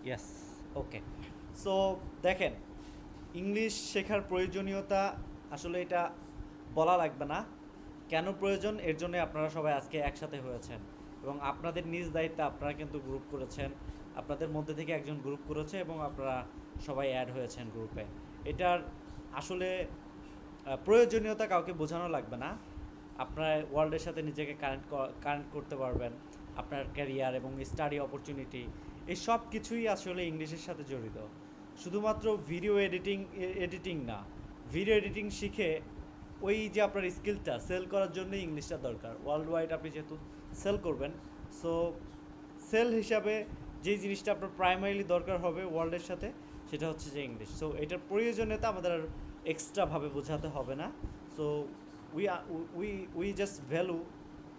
Yes. ওকে। So দেখেন, English শেখার প্রয়োজনীয়তা আসলে এটা বলা লাগবে না। কেন প্রয়োজন এর জন্য আপনারা সবাই আজকে একসাথে হয়েছেন, এবং আপনাদের নিজ দায়িত্বে আপনারা কিন্তু গ্রুপ করেছেন, আপনাদের মধ্যে থেকে একজন গ্রুপ করেছে এবং আপনারা সবাই অ্যাড হয়েছেন গ্রুপে। এটার আসলে প্রয়োজনীয়তা কাউকে বোঝানো লাগবে না। আপনার ওয়ার্ল্ডের সাথে নিজেকে কানেক্ট করতে পারবেন। আপনার ক্যারিয়ার এবং স্টাডি অপরচুনিটি এই সব কিছুই আসলে ইংলিশের সাথে জড়িত। শুধুমাত্র ভিডিও এডিটিং না, ভিডিও এডিটিং শিখে ওই যে আপনার স্কিলটা সেল করার জন্য ইংলিশটা দরকার। ওয়ার্ল্ড ওয়াইড আপনি যেহেতু সেল করবেন, সো সেল হিসাবে যেই জিনিসটা আপনার প্রাইমারিলি দরকার হবে ওয়ার্ল্ডের সাথে, সেটা হচ্ছে যে ইংলিশ। সো এটার প্রয়োজনীয়তা আমাদের আর এক্সট্রাভাবে বোঝাতে হবে না। So we are we just value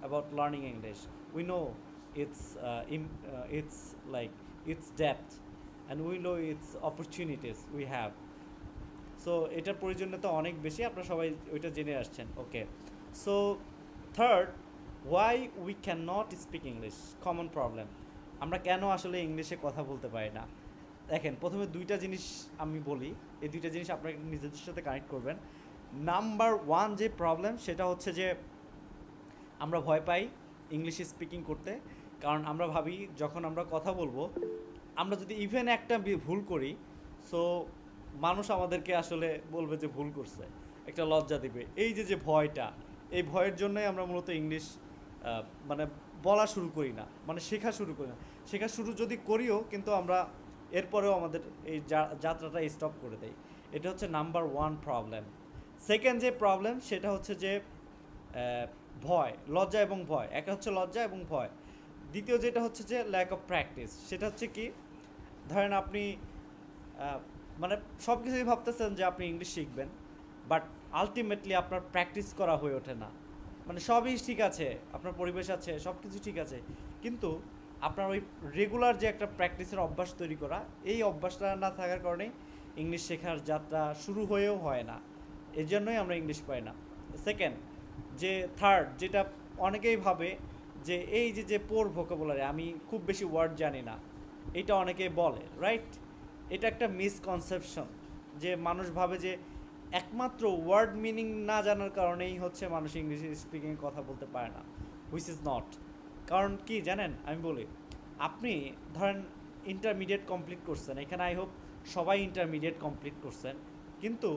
about learning English. We know its its like its depth, and we know its opportunities we have. So এটার প্রয়োজনীয়তা অনেক বেশি, আপনারা সবাই ওইটা জেনে আসছেন। Okay. So third, why we can not speak English, common problem. আমরা কেন আসলে ইংলিশে কথা বলতে পারি না? দেখেন, প্রথমে দুইটা জিনিস আমি বলি, এই দুইটা জিনিস আপনারা নিজেদের সাথে কানেক্ট করবেন। নাম্বার ওয়ান যে প্রবলেম সেটা হচ্ছে যে আমরা ভয় পাই ইংলিশ স্পিকিং করতে। কারণ আমরা ভাবি যখন আমরা কথা বলবো, আমরা যদি ইভেন একটা ভুল করি, সো মানুষ আমাদেরকে আসলে বলবে যে ভুল করছে, একটা লজ্জা দিবে। এই যে যে ভয়টা, এই ভয়ের জন্যই আমরা মূলত ইংলিশ মানে বলা শুরু করি না, মানে শেখা শুরু করি না। শেখা শুরু যদি করিও, কিন্তু আমরা এরপরেও আমাদের এই যাত্রাটা স্টপ করে দেই। এটা হচ্ছে নাম্বার ওয়ান প্রবলেম। সেকেন্ড যে প্রবলেম সেটা হচ্ছে যে ভয়, লজ্জা এবং ভয়। একটা হচ্ছে লজ্জা এবং ভয়। দ্বিতীয় যেটা হচ্ছে যে ল্যাক অফ প্র্যাকটিস। সেটা হচ্ছে কি, ধরেন আপনি মানে সব কিছুই ভাবতেছেন যে আপনি ইংলিশ শিখবেন, বাট আলটিমেটলি আপনার প্র্যাকটিস করা হয়ে ওঠে না। মানে সবই ঠিক আছে, আপনার পরিবেশ আছে, সব কিছু ঠিক আছে, কিন্তু আপনার ওই রেগুলার যে একটা প্র্যাকটিসের অভ্যাস তৈরি করা, এই অভ্যাসটা না থাকার কারণেই ইংলিশ শেখার যাত্রা শুরু হয়েও হয় না। এই জন্যই আমরা ইংলিশ পাই না। সেকেন্ড, যে থার্ড যেটা অনেকেই ভাবে যে এই যে যে পোর ভোকাবুলারি, আমি খুব বেশি ওয়ার্ড জানি না, এটা অনেকেই বলে, রাইট? এটা একটা মিসকনসেপশন, যে মানুষ ভাবে যে একমাত্র ওয়ার্ড মিনিং না জানার কারণেই হচ্ছে মানুষ ইংলিশ স্পিকিং কথা বলতে পারে না, হুইচ ইজ নট। কারণ কি জানেন, আমি বলি, আপনি ধরেন ইন্টারমিডিয়েট কমপ্লিট করছেন, এখানে আই হোপ সবাই ইন্টারমিডিয়েট কমপ্লিট করছেন, কিন্তু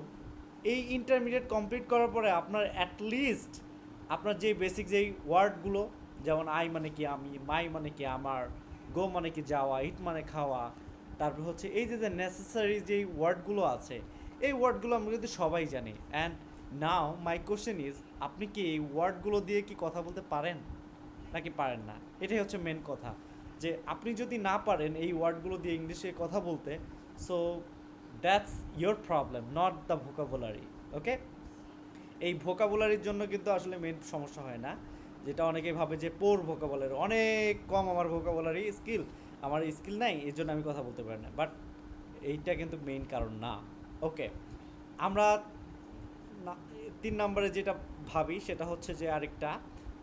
এই ইন্টারমিডিয়েট কমপ্লিট করার পরে আপনার অ্যাটলিস্ট আপনার যে বেসিক যেই ওয়ার্ডগুলো, যেমন আই মানে কি আমি, মাই মানে কি আমার, গো মানে কি যাওয়া, ইট মানে খাওয়া, তারপর হচ্ছে এই যে যে নেসেসারি যেই ওয়ার্ডগুলো আছে, এই ওয়ার্ডগুলো আমরা কিন্তু সবাই জানি। And now my question is, আপনি কি এই ওয়ার্ডগুলো দিয়ে কি কথা বলতে পারেন নাকি পারেন না? এটাই হচ্ছে মেন কথা, যে আপনি যদি না পারেন এই ওয়ার্ডগুলো দিয়ে ইংলিশে কথা বলতে, so that's your problem, not the vocabulary. Okay. এই ভোকাবুলারির জন্য কিন্তু আসলে মেন সমস্যা হয় না, যেটা অনেকেই ভাবে যে পোর ভোকাবুলারি, অনেক কম আমার ভোকাবুলারি স্কিল, আমার স্কিল নাই এই জন্য আমি কথা বলতে পারি না, বাট এইটা কিন্তু মেইন কারণ না। ওকে। আমরা তিন নম্বরে যেটা ভাবি সেটা হচ্ছে যে আরেকটা,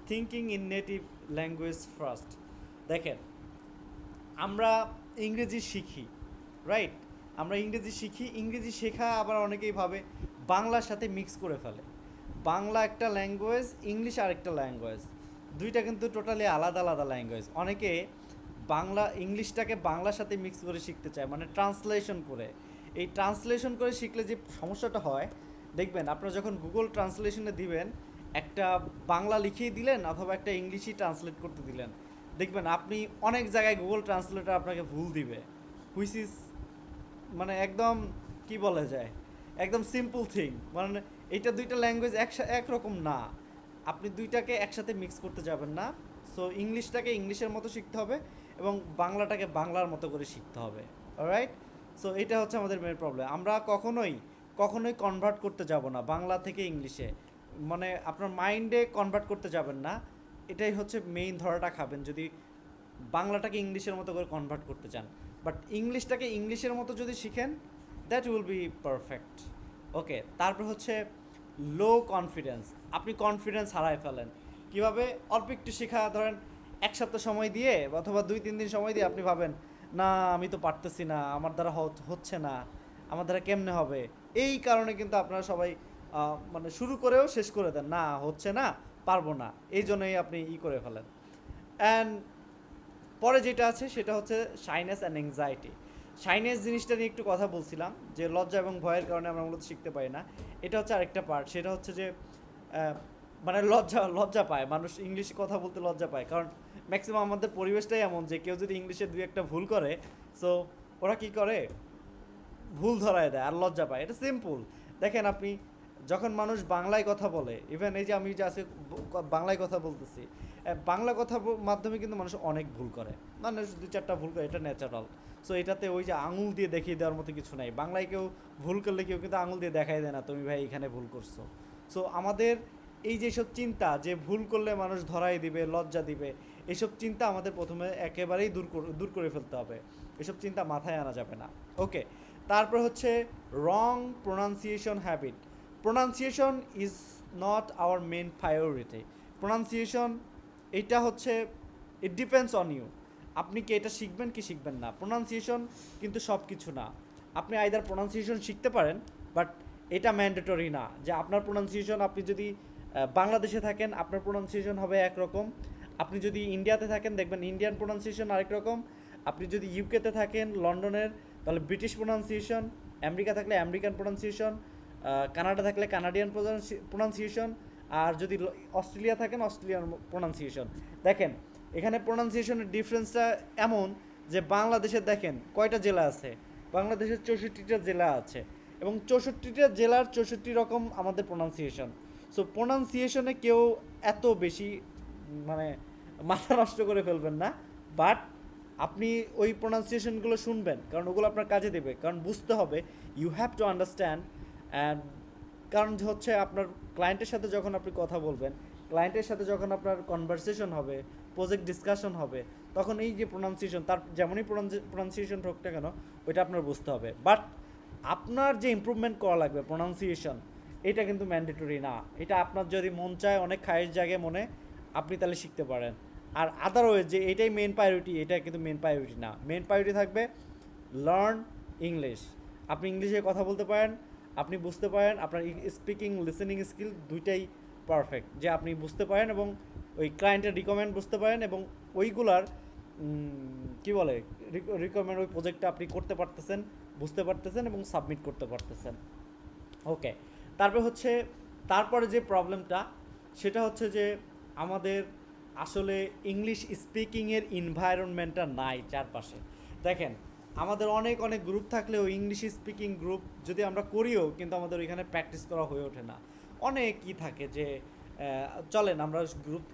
thinking in native language first. দেখেন, আমরা ইংরেজি শিখি, রাইট? আমরা ইংরেজি শিখি, ইংরেজি শেখা আবার অনেকেই ভাবে বাংলার সাথে মিক্স করে ফেলে। বাংলা একটা ল্যাঙ্গুয়েজ, ইংলিশ আরেকটা ল্যাঙ্গুয়েজ, দুইটা কিন্তু টোটালি আলাদা আলাদা ল্যাঙ্গুয়েজ। অনেকে বাংলা ইংলিশটাকে বাংলার সাথে মিক্স করে শিখতে চায়, মানে ট্রান্সলেশন করে। এই ট্রান্সলেশন করে শিখলে যে সমস্যাটা হয়, দেখবেন আপনারা যখন গুগল ট্রান্সলেশনে দিবেন, একটা বাংলা লিখিয়ে দিলেন অথবা একটা ইংলিশই ট্রান্সলেট করতে দিলেন, দেখবেন আপনি অনেক জায়গায় গুগল ট্রান্সলেটার আপনাকে ভুল দিবে, হুইচ ইজ মানে একদম কি বলা যায়, একদম সিম্পল থিং। মানে এইটা দুইটা ল্যাঙ্গুয়েজ একরকম না, আপনি দুইটাকে একসাথে মিক্স করতে যাবেন না। সো ইংলিশটাকে ইংলিশের মতো শিখতে হবে এবং বাংলাটাকে বাংলার মতো করে শিখতে হবে। অলরাইট? সো এটা হচ্ছে আমাদের মেন প্রবলেম। আমরা কখনোই কখনোই কনভার্ট করতে যাব না বাংলা থেকে ইংলিশে, মানে আপনার মাইন্ডে কনভার্ট করতে যাবেন না। এটাই হচ্ছে মেইন ধরাটা খাবেন যদি বাংলাটাকে ইংলিশের মতো করে কনভার্ট করতে চান। বাট ইংলিশটাকে ইংলিশের মতো যদি শিখেন, দ্যাট উইল বি পারফেক্ট। ওকে। তারপর হচ্ছে লো কনফিডেন্স। আপনি কনফিডেন্স হারায় ফেলেন কীভাবে? অল্প একটু শেখা, ধরেন এক সপ্তাহ সময় দিয়ে অথবা 2-3 দিন সময় দিয়ে আপনি ভাবেন না আমি তো পারতেছি না, আমার দ্বারা হচ্ছে না, আমার দ্বারা কেমনে হবে। এই কারণে কিন্তু আপনারা সবাই মানে শুরু করেও শেষ করে দেন, না হচ্ছে না, পারবো না, এই জন্যই আপনি করে ফেলেন। অ্যান্ড পরে যেটা আছে সেটা হচ্ছে শাইনেস অ্যান্ড অ্যাংজাইটি। শাইনেস জিনিসটা নিয়ে একটু কথা বলছিলাম, যে লজ্জা এবং ভয়ের কারণে আমরা মূলত শিখতে পারি না। এটা হচ্ছে আরেকটা পার্ট, সেটা হচ্ছে যে মানে লজ্জা লজ্জা পায় মানুষ, ইংলিশে কথা বলতে লজ্জা পায়, কারণ ম্যাক্সিমাম আমাদের পরিবেশটাই এমন যে কেউ যদি ইংলিশে দুই একটা ভুল করে, সো ওরা কি করে, ভুল ধরায় দেয় আর লজ্জা পায়। এটা সিম্পল। দেখেন আপনি যখন মানুষ বাংলায় কথা বলে, ইভেন এই যে আমি যে আজকে বাংলায় কথা বলতেছি, বাংলা কথা মাধ্যমে কিন্তু মানুষ অনেক ভুল করে, মানুষ দু চারটা ভুল করে, এটা ন্যাচারাল। সো এটাতে ওই যে আঙুল দিয়ে দেখিয়ে দেওয়ার মতো কিছু নাই। বাংলায় কেউ ভুল করলে কেউ কিন্তু আঙুল দিয়ে দেখাই দেয় না, তুমি ভাই এখানে ভুল করছো। সো আমাদের এই যে সব চিন্তা, যে ভুল করলে মানুষ ধরাই দিবে, লজ্জা দিবে, এসব চিন্তা আমাদের প্রথমে একেবারেই দূর করে ফেলতে হবে। এসব চিন্তা মাথায় আনা যাবে না। ওকে, তারপর হচ্ছে wrong pronunciation habit. Pronunciation is not our main priority. Pronunciation এটা হচ্ছে, ইট ডিপেন্ডস অন ইউ, আপনি কি এটা শিখবেন কি শিখবেন না। প্রোনাউন্সিয়েশন কিন্তু সব কিছু না। আপনি আইদার প্রোনাউন্সিয়েশন শিখতে পারেন, বাট এটা ম্যান্ডেটরি না যে আপনার প্রোনাউন্সিয়েশন, আপনি যদি বাংলাদেশে থাকেন আপনার প্রোনাউন্সিয়েশন হবে একরকম, আপনি যদি ইন্ডিয়াতে থাকেন দেখবেন ইন্ডিয়ান প্রোনাউন্সিয়েশন আরেক রকম, আপনি যদি ইউকেতে থাকেন লন্ডনের তাহলে ব্রিটিশ প্রোনাউন্সিয়েশন, আমেরিকা থাকলে আমেরিকান প্রোনাউন্সিয়েশন, কানাডা থাকলে কানাডিয়ান প্রোনাউন্সিয়েশন, আর যদি অস্ট্রেলিয়া থাকেন অস্ট্রেলিয়ান প্রোনাউন্সিয়েশন। দেখেন এখানে প্রোনাউন্সিয়েশনের ডিফারেন্সটা এমন যে বাংলাদেশে দেখেন কয়টা জেলা আছে, বাংলাদেশের 64টা জেলা আছে, এবং 64টা জেলার 64 রকম আমাদের প্রোনাউন্সিয়েশন। সো প্রোনাউন্সিয়েশনে কেউ এত বেশি মানে মাথা নষ্ট করে ফেলবেন না, বাট আপনি ওই প্রোনাউন্সিয়েশনগুলো শুনবেন, কারণ ওগুলো আপনার কাজে দেবে, কারণ বুঝতে হবে, you have to understand. And কারণ হচ্ছে আপনার ক্লায়েন্টের সাথে যখন আপনি কথা বলবেন, ক্লায়েন্টের সাথে যখন আপনার কনভারসেশন হবে, প্রজেক্ট ডিসকাশন হবে, তখন এই যে প্রোনাউন্সিয়েশন, তার যেমনই প্রোনাউন্সিয়েশন হোক না কেন, ওইটা আপনার বুঝতে হবে। বাট আপনার যে ইমপ্রুভমেন্ট করা লাগবে প্রোনাউন্সিয়েশন, এটা কিন্তু ম্যান্ডেটরি না। এটা আপনার যদি মন চায়, অনেক খায়েশ জাগে মনে, আপনি তাহলে শিখতে পারেন। আর আদারওয়াইজ যে এটাই মেন প্রায়োরিটি, এটা কিন্তু মেন প্রায়োরিটি না। মেন প্রায়োরিটি থাকবে লার্ন ইংলিশ। আপনি ইংলিশে কথা বলতে পারেন, আপনি বুঝতে পারেন, আপনার স্পিকিং লিসেনিং স্কিল দুইটাই পারফেক্ট, যে আপনি বুঝতে পারেন এবং ওই ক্লায়েন্টের রিকমেন্ড বুঝতে পারেন, এবং ওইগুলার কি বলে রিকমেন্ড, ওই প্রজেক্টটা আপনি করতে পারতেছেন, বুঝতে পারতেছেন এবং সাবমিট করতে পারতেছেন। ওকে, তারপর হচ্ছে, তারপরে যে প্রবলেমটা সেটা হচ্ছে যে আমাদের আসলে ইংলিশ স্পিকিংয়ের এনভায়রনমেন্টটা নাই চারপাশে। দেখেন আমাদের অনেক অনেক গ্রুপ থাকলেও ইংলিশ স্পিকিং গ্রুপ যদি আমরা করিও, কিন্তু আমাদের ওইখানে প্র্যাকটিস করা হয়ে ওঠে না। অনেকই থাকে যে চলেন আমরা গ্রুপ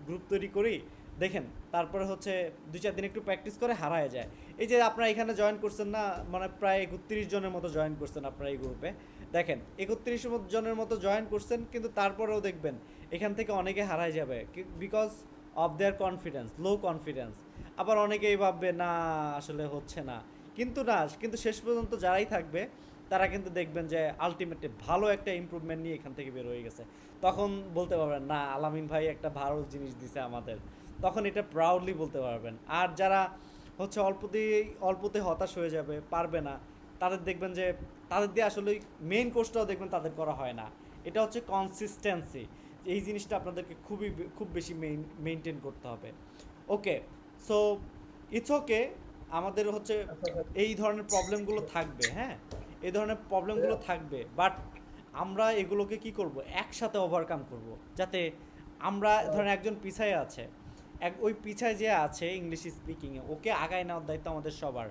গ্রুপ তৈরি করি, দেখেন তারপরে হচ্ছে 2-4 দিন একটু প্র্যাকটিস করে হারায় যায়। এই যে আপনারা এখানে জয়েন করছেন না, মানে প্রায় 31 জনের মতো জয়েন করছেন আপনারা এই গ্রুপে, দেখেন 31 জনের মতো জয়েন করছেন, কিন্তু তারপরেও দেখবেন এখান থেকে অনেকে হারায় যাবে, because of their confidence, low confidence. আবার অনেকেই ভাববে না আসলে হচ্ছে না, কিন্তু শেষ পর্যন্ত যারাই থাকবে তারা কিন্তু দেখবেন যে আলটিমেটলি ভালো একটা ইমপ্রুভমেন্ট নিয়ে এখান থেকে বের হয়ে গেছে। তখন বলতে পারবেন না আলামিন ভাই একটা ভালো জিনিস দিছে আমাদের, তখন এটা প্রাউডলি বলতে পারবেন। আর যারা হচ্ছে অল্পতে হতাশ হয়ে যাবে, পারবে না, তাদের দেখবেন যে তাদের দিয়ে আসলে মেইন কোর্সটাও দেখবেন তাদের করা হয় না। এটা হচ্ছে কনসিস্টেন্সি, এই জিনিসটা আপনাদেরকে খুব বেশি মেনটেন করতে হবে। ওকে, সো ইটস ওকে, আমাদের হচ্ছে এই ধরনের প্রবলেমগুলো থাকবে, হ্যাঁ এই ধরনের প্রবলেমগুলো থাকবে, বাট আমরা এগুলোকে কি করব, একসাথে ওভারকাম করব, যাতে আমরা ধরেন একজন পিছায় আছে, ওই পিছায় যে আছে ইংলিশ স্পিকিংয়ে, ওকে আগায় নেওয়ার দায়িত্ব আমাদের সবার।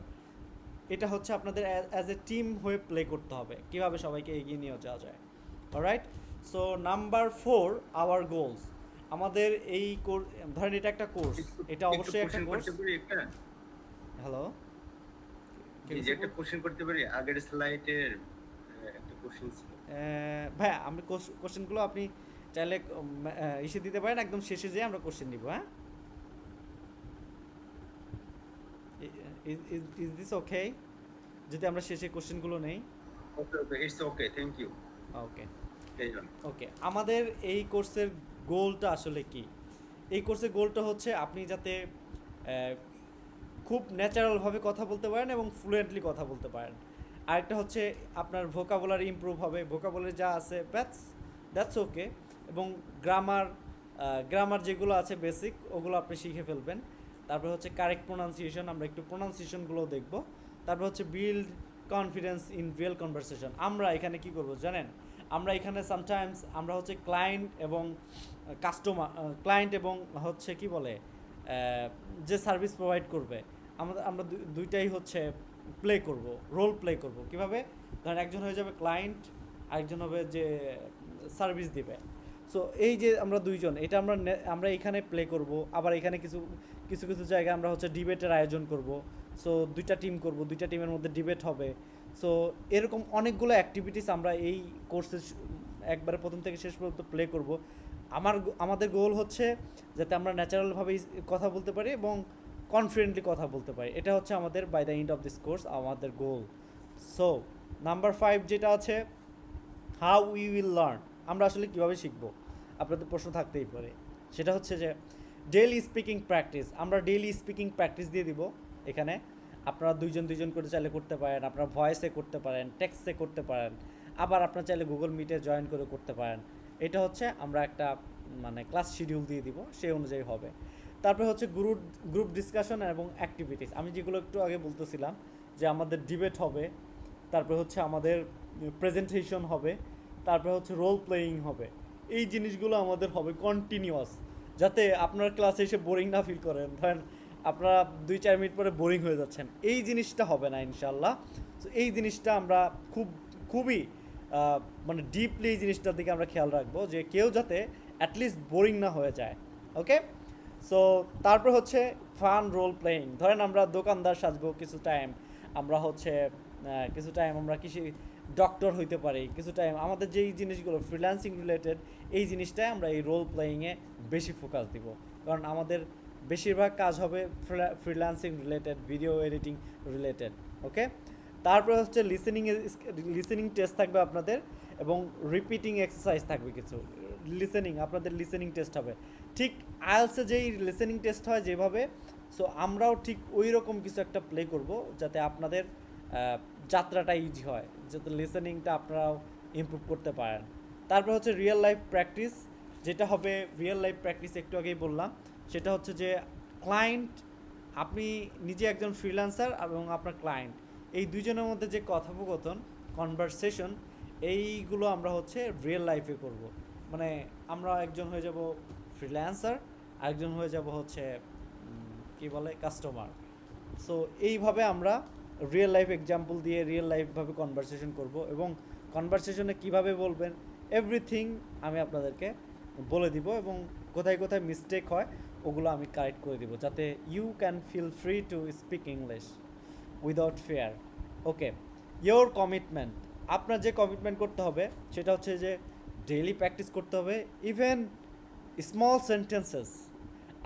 এটা হচ্ছে আপনাদের অ্যাজ এ টিম হয়ে প্লে করতে হবে, কীভাবে সবাইকে এগিয়ে নিয়ে যাওয়া যায়। Alright, so number 4 our goals. আমাদের এই ধরেন এটা একটা কোর্স, এটা অবশ্যই একটা কোর্স। হ্যালো, এই যে একটা কোশ্চেন করতে পারি, আগের স্লাইডের একটা কোশ্চেন ছিল ভাই, আমি কোশ্চেনগুলো আপনি চাইলে ইসে দিতে পারেন, একদম শেষে যেয়ে আমরা কোশ্চেন নিব। হ্যাঁ, ইজ দিস ওকে যদি আমরা শেষে কোশ্চেনগুলো নেই? ওকে ওকে, ইটস ওকে, থ্যাংক ইউ। ওকে ওকে, আমাদের এই কোর্সের গোলটা আসলে কি? এই কোর্সের গোলটা হচ্ছে আপনি যাতে খুব ন্যাচারালভাবে কথা বলতে পারেন এবং ফ্লুয়েন্টলি কথা বলতে পারেন। আরেকটা হচ্ছে আপনার ভোকাবুলারি ইমপ্রুভ হবে, ভোকাবুলারি যা আছে দ্যাটস ওকে, এবং গ্রামার গ্রামার যেগুলো আছে বেসিক ওগুলো আপনি শিখে ফেলবেন। তারপর হচ্ছে কারেক্ট প্রোনাউন্সিয়েশন, আমরা একটু প্রোনাউন্সিয়েশনগুলো দেখব। তারপর হচ্ছে build confidence in real conversation. আমরা এখানে কি করব জানেন, আমরা এখানে সামটাইমস আমরা হচ্ছে ক্লায়েন্ট এবং কাস্টমার, ক্লায়েন্ট এবং হচ্ছে কি বলে যে সার্ভিস প্রোভাইড করবে, আমরা দুইটাই হচ্ছে প্লে করব, রোল প্লে করব। কিভাবে? ধরেন একজন হয়ে যাবে ক্লায়েন্ট, আরেকজন হবে যে সার্ভিস দিবে। সো এই যে আমরা দুইজন, এটা আমরা এখানে প্লে করব। আবার এখানে কিছু কিছু কিছু জায়গায় আমরা হচ্ছে ডিবেটের আয়োজন করব। সো দুইটা টিম করব, দুইটা টিমের মধ্যে ডিবেট হবে। সো এরকম অনেকগুলো অ্যাক্টিভিটিস আমরা এই কোর্সে একবারে প্রথম থেকে শেষ পর্যন্ত প্লে করব। আমাদের গোল হচ্ছে যাতে আমরা ন্যাচারালভাবে কথা বলতে পারি এবং কনফিডেন্টলি কথা বলতে পারি। এটা হচ্ছে আমাদের by the end of this course আমাদের গোল। সো নাম্বার 5 যেটা আছে, হাউ উই উইল লার্ন, আমরা আসলে কীভাবে শিখব, আপনাদের প্রশ্ন থাকতেই পারে। সেটা হচ্ছে যে ডেইলি স্পিকিং প্র্যাকটিস, আমরা ডেইলি স্পিকিং প্র্যাকটিস দিয়ে দিব এখানে। আপনারা দুইজন করে চাইলে করতে পারেন, আপনারা ভয়েসে করতে পারেন, টেক্সটে করতে পারেন, আবার আপনারা চাইলে গুগল মিটে জয়েন করে করতে পারেন। এটা হচ্ছে আমরা একটা মানে ক্লাস শিডিউল দিয়ে দিব, সেই অনুযায়ী হবে। তারপরে হচ্ছে গ্রুপ ডিসকাশন এবং অ্যাক্টিভিটিস, আমি যেগুলো একটু আগে বলতেছিলাম যে আমাদের ডিবেট হবে, তারপরে হচ্ছে আমাদের প্রেজেন্টেশন হবে, তারপরে হচ্ছে রোল প্লেয়িং হবে। এই জিনিসগুলো আমাদের হবে কন্টিনিউয়াস, যাতে আপনার ক্লাসে এসে বোরিং না ফিল করেন। ধরেন আপনারা 2-4 মিনিট পরে বোরিং হয়ে যাচ্ছেন, এই জিনিসটা হবে না ইনশাল্লাহ। সো এই জিনিসটা আমরা খুবই মানে ডিপলি এই জিনিসটার দিকে আমরা খেয়াল রাখবো যে কেউ যাতে অ্যাটলিস্ট বোরিং না হয়ে যায়। ওকে, সো তারপর হচ্ছে ফান রোল প্লেয়িং। ধরেন আমরা দোকানদার সাজবো কিছু টাইম, আমরা হচ্ছে কিছু টাইম আমরা ডক্টর হইতে পারি, কিছু টাইম আমাদের যেই জিনিসগুলো ফ্রিল্যান্সিং রিলেটেড, এই জিনিসটায় আমরা এই রোল প্লেয়িংয়ে বেশি ফোকাস দিব, কারণ আমাদের বেশিরভাগ কাজ হবে freelancing related, video editing related. Okay, তারপরে হচ্ছে লিসেনিং টেস্ট থাকবে আপনাদের, এবং রিপিটিং এক্সারসাইজ থাকবে কিছু। আপনাদের লিসেনিং টেস্ট হবে ঠিক আইএলসে যেই লিসেনিং টেস্ট হয় যেভাবে। সো আমরাও ঠিক ওই রকম কিছু একটা প্লে করব যাতে আপনাদের যাত্রাটা ইজি হয়, যাতে লিসেনিংটা আপনারাও ইমপ্রুভ করতে পারেন। তারপর হচ্ছে রিয়েল লাইফ প্র্যাকটিস, যেটা হবে রিয়েল লাইফ প্র্যাকটিস একটু আগেই বললাম। সেটা হচ্ছে যে ক্লায়েন্ট, আপনি নিজে একজন ফ্রিল্যান্সার এবং আপনার ক্লায়েন্ট, এই দুইজনের মধ্যে যে কথোপকথন, কনভারসেশন, এইগুলো আমরা হচ্ছে রিয়েল লাইফে করব। মানে আমরা একজন হয়ে যাব ফ্রিল্যান্সার, আরেকজন হয়ে যাব হচ্ছে কি বলে কাস্টমার। সো এইভাবে আমরা রিয়েল লাইফ এক্সাম্পল দিয়ে রিয়েল লাইফভাবে কনভারসেশন করব, এবং কনভারসেশনে কিভাবে বলবেন এভরিথিং আমি আপনাদেরকে বলে দিব, এবং কোথায় কোথায় মিস্টেক হয় ওগুলো আমি কারেক্ট করে দিব, যাতে you can feel free to speak English without fear. Okay, your commitment, আপনার যে কমিটমেন্ট করতে হবে সেটা হচ্ছে যে ডেইলি প্র্যাকটিস করতে হবে। ইভেন স্মল সেন্টেন্সেস,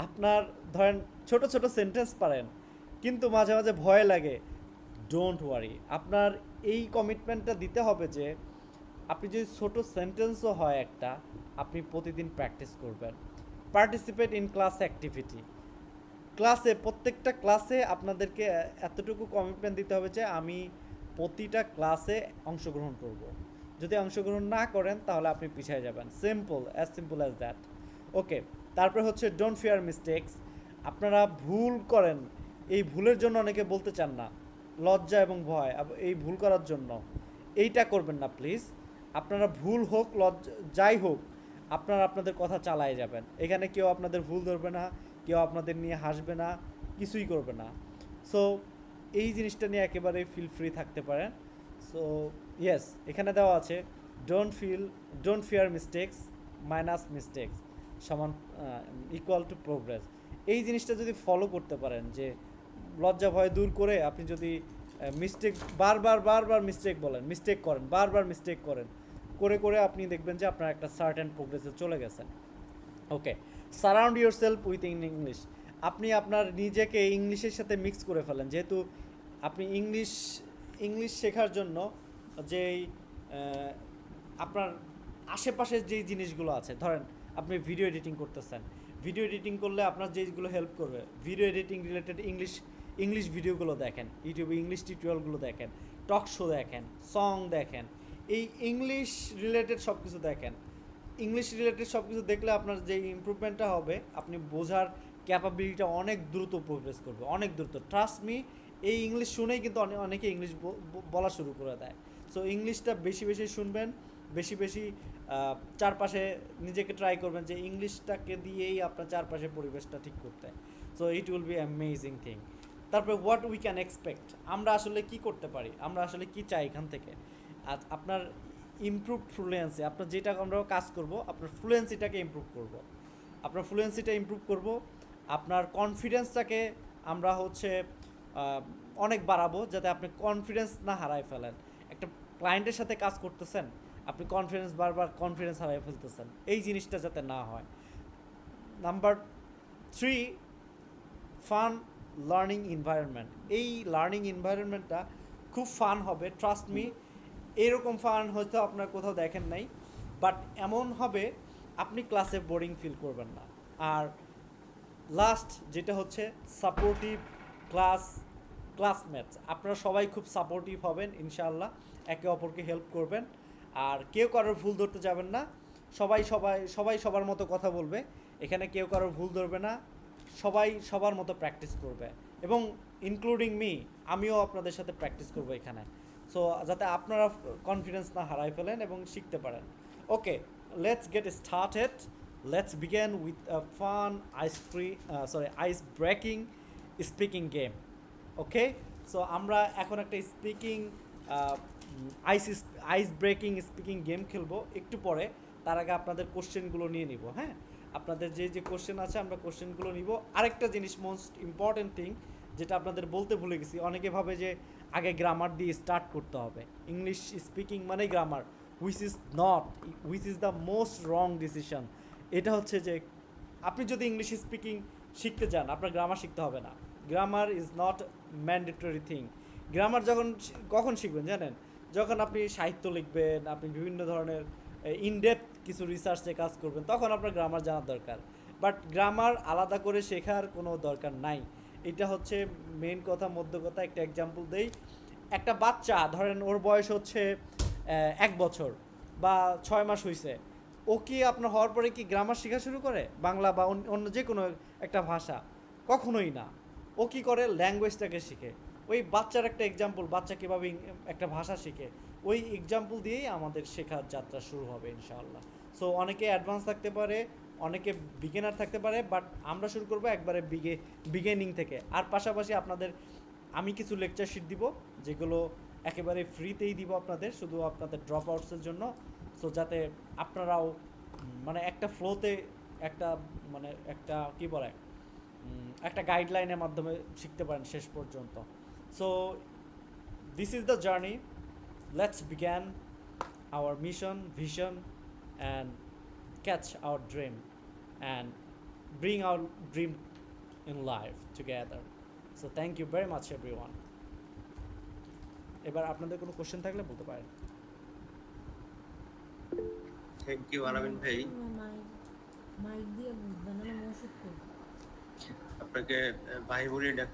আপনার ধরেন ছোট ছোট সেন্টেন্স পারেন কিন্তু মাঝে মাঝে ভয় লাগে, ডোন্ট ওয়ারি, আপনার এই কমিটমেন্টটা দিতে হবে যে আপনি যদি ছোট সেন্টেন্সও হয় একটা, আপনি প্রতিদিন প্র্যাকটিস করবেন। পার্টিসিপেট ইন ক্লাস অ্যাক্টিভিটি, ক্লাসে প্রত্যেকটা ক্লাসে আপনাদেরকে এতটুকু কমিটমেন্ট দিতে হবে যে আমি প্রতিটা ক্লাসে অংশগ্রহণ করব। যদি অংশগ্রহণ না করেন তাহলে আপনি পিছিয়ে যাবেন, সিম্পল অ্যাজ দ্যাট। ওকে, তারপরে হচ্ছে ডোন্ট ফিয়ার মিস্টেকস, আপনারা ভুল করেন, এই ভুলের জন্য অনেকে বলতে চান না, লজ্জা এবং ভয় এই ভুল করার জন্য, এইটা করবেন না প্লিজ। আপনারা ভুল হোক যাই হোক, আপনারা আপনাদের কথা চালায় যাবেন, এখানে কেউ আপনাদের ভুল ধরবে না, কেউ আপনাদের নিয়ে হাসবে না, কিছুই করবে না। সো এই জিনিসটা নিয়ে একেবারে ফিল ফ্রি থাকতে পারেন। সো ইয়েস, এখানে দেওয়া আছে don't fear mistakes minus mistakes সমান ইকুয়াল টু প্রোগ্রেস। এই জিনিসটা যদি ফলো করতে পারেন, যে লজ্জা ভয় দূর করে আপনি যদি মিস্টেক বারবার মিস্টেক করেন, বারবার মিস্টেক করেন, করে আপনি দেখবেন যে আপনার একটা সার্টেন প্রোগ্রেসে চলে গেছেন। Okay, surround yourself with English, আপনি আপনার নিজেকে ইংলিশের সাথে মিক্স করে ফেলেন, যেহেতু আপনি ইংলিশ শেখার জন্য যেই আপনার আশেপাশের যেই জিনিসগুলো আছে, ধরেন আপনি ভিডিও এডিটিং করতেছেন, ভিডিও এডিটিং করলে আপনার যেইগুলো হেল্প করবে, ভিডিও এডিটিং রিলেটেড ইংলিশ ভিডিওগুলো দেখেন, ইউটিউবে ইংলিশ টিউটোরিয়ালগুলো দেখেন, টক শো দেখেন, সং দেখেন, এই ইংলিশ রিলেটেড সব কিছু দেখেন। ইংলিশ রিলেটেড সব কিছু দেখলে আপনার যে ইমপ্রুভমেন্টটা হবে, আপনি বোঝার ক্যাপাবিলিটিটা অনেক দ্রুত প্রোগ্রেস করবে, অনেক দ্রুত। ট্রাস্ট মি, এই ইংলিশ শুনেই কিন্তু অনেকে ইংলিশ বলা শুরু করে দেয়। সো ইংলিশটা বেশি বেশি শুনবেন, বেশি বেশি চারপাশে নিজেকে ট্রাই করবেন যে ইংলিশটাকে দিয়েই আপনার চারপাশে পরিবেশটা ঠিক করতে। So it will be amazing thing. তারপরে হোয়াট উই ক্যান এক্সপেক্ট, আমরা আসলে কি করতে পারি, আমরা আসলে কি চাই এখান থেকে। আজ আপনার ইমপ্রুভ ফ্লুয়েন্সি, আপনার যেটা আমরা কাজ করব, আপনার ফ্লুয়েন্সিটাকে ইমপ্রুভ করব, আপনার ফ্লুয়েন্সিটা ইমপ্রুভ করব, আপনার কনফিডেন্সটাকে আমরা হচ্ছে অনেক বাড়াবো, যাতে আপনি কনফিডেন্স না হারায় ফেলেন। একটা ক্লায়েন্টের সাথে কাজ করতেছেন, আপনি বারবার কনফিডেন্স হারাই ফেলতেছেন, এই জিনিসটা যাতে না হয়। Number 3, fun learning environment. এই লার্নিং এনভায়রনমেন্টটা খুব ফান হবে, ট্রাস্ট মি। এরকম ফান হয়তো আপনার কোথাও দেখেন নাই, বাট এমন হবে আপনি ক্লাসে বোরিং ফিল করবেন না। আর লাস্ট যেটা হচ্ছে সাপোর্টিভ ক্লাসমেটস, আপনারা সবাই খুব সাপোর্টিভ হবেন ইনশাআল্লাহ, একে অপরকে হেল্প করবেন। আর কেউ কারোর ভুল ধরতে যাবেন না, সবাই সবার মতো কথা বলবে, এখানে কেউ কারোর ভুল ধরবে না, সবাই সবার মতো প্র্যাকটিস করবে, এবং ইনক্লুডিং মি, আমিও আপনাদের সাথে প্র্যাকটিস করবো এখানে। সো যাতে আপনারা কনফিডেন্স না হারাই ফেলেন এবং শিখতে পারেন। Okay, let's get started. Let's begin with a fun ice breaking speaking game. Okay, so আমরা এখন একটা speaking ice breaking speaking game খেলবো একটু পরে। তার আগে আপনাদের কোশ্চেনগুলো নিয়ে নিব। হ্যাঁ, আপনাদের যে কোশ্চেন আছে আমরা কোশ্চেনগুলো নিব। আরেকটা জিনিস, মোস্ট ইম্পর্টেন্ট থিং, যেটা আপনাদের বলতে ভুলে গেছি, অনেকে ভাবে যে আগে গ্রামার দিয়ে স্টার্ট করতে হবে, ইংলিশ স্পিকিং মানে grammar, which is the most wrong decision. এটা হচ্ছে যে আপনি যদি ইংলিশ স্পিকিং শিখতে চান, আপনার গ্রামার শিখতে হবে না। Grammar is not mandatory thing. Grammar কখন শিখবেন জানেন? যখন আপনি সাহিত্য লিখবেন, আপনি বিভিন্ন ধরনের ইনডেপথ কিছু রিসার্চে কাজ করবেন, তখন আপনার গ্রামার জানার দরকার। বাট গ্রামার আলাদা করে শেখার কোনো দরকার নাই। এটা হচ্ছে মেন কথা, মধ্য কথা। একটা এক্সাম্পল দেই, একটা বাচ্চা ধরেন ওর বয়স হচ্ছে 1 বছর বা 6 মাস হয়েছে, ও কি আপনার হওয়ার পরে কি গ্রামার শেখা শুরু করে, বাংলা বা অন্য যে কোনো একটা ভাষা? কখনোই না। ও কি করে, ল্যাঙ্গুয়েজটাকে শিখে। ওই বাচ্চার একটা এক্সাম্পল, বাচ্চা কীভাবে একটা ভাষা শিখে, ওই এক্সাম্পল দিয়েই আমাদের শেখার যাত্রা শুরু হবে ইনশাআল্লাহ। সো অনেকে অ্যাডভান্স থাকতে পারে, অনেকে বিগিনার থাকতে পারে, বাট আমরা শুরু করবো একবারে বিগিনিং থেকে। আর পাশাপাশি আপনাদের আমি কিছু লেকচার শিট দিব, যেগুলো একেবারে ফ্রিতেই দিব আপনাদের, শুধু আপনাদের ড্রপ আউটসের জন্য। সো যাতে আপনারাও মানে একটা ফ্লোতে, একটা মানে একটা কী বলে, একটা গাইডলাইনের মাধ্যমে শিখতে পারেন শেষ পর্যন্ত। So this is the journey. Let's began our mission, vision, and catch our dream and bring our dream in life together. So thank you very much everyone. এবার আপনাদের কোনো কোশ্চেন থাকলে বলতে পারেন। থ্যাংক ইউ আলামিন ভাই। মাইক দিয়ে বুঝবেন না, ওষুধ করব আপনাকে ভাই বলে ডাক